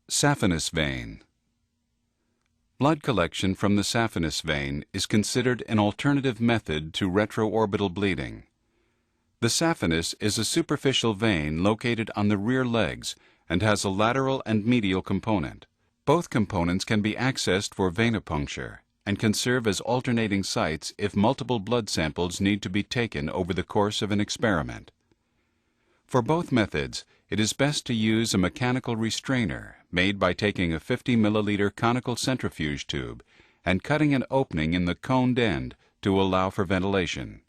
Saphenous vein. Blood collection from the saphenous vein is considered an alternative method to retroorbital bleeding. The saphenous is a superficial vein located on the rear legs and has a lateral and medial component. Both components can be accessed for venipuncture and can serve as alternating sites if multiple blood samples need to be taken over the course of an experiment. For both methods, it is best to use a mechanical restrainer made by taking a 50 milliliter conical centrifuge tube and cutting an opening in the coned end to allow for ventilation.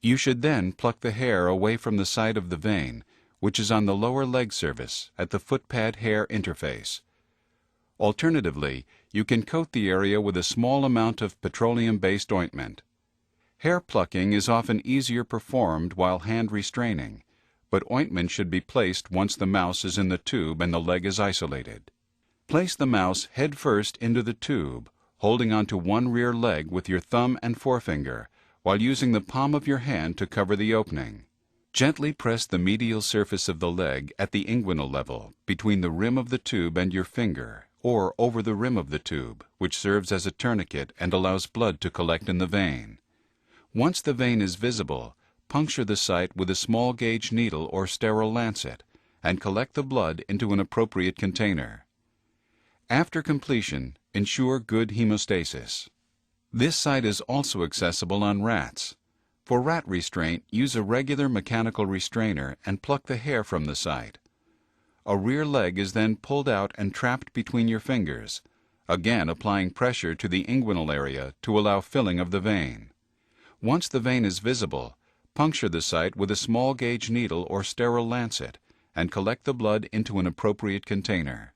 You should then pluck the hair away from the site of the vein, which is on the lower leg surface at the footpad hair interface. Alternatively, you can coat the area with a small amount of petroleum-based ointment. Hair plucking is often easier performed while hand restraining, but ointment should be placed once the mouse is in the tube and the leg is isolated. Place the mouse head first into the tube, holding onto one rear leg with your thumb and forefinger, while using the palm of your hand to cover the opening. Gently press the medial surface of the leg at the inguinal level, between the rim of the tube and your finger, or over the rim of the tube, which serves as a tourniquet and allows blood to collect in the vein. Once the vein is visible, puncture the site with a small gauge needle or sterile lancet and collect the blood into an appropriate container. After completion, ensure good hemostasis. This site is also accessible on rats. For rat restraint, use a regular mechanical restrainer and pluck the hair from the site. A rear leg is then pulled out and trapped between your fingers, again applying pressure to the inguinal area to allow filling of the vein. Once the vein is visible, puncture the site with a small gauge needle or sterile lancet and collect the blood into an appropriate container.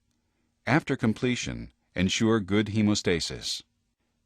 After completion, ensure good hemostasis.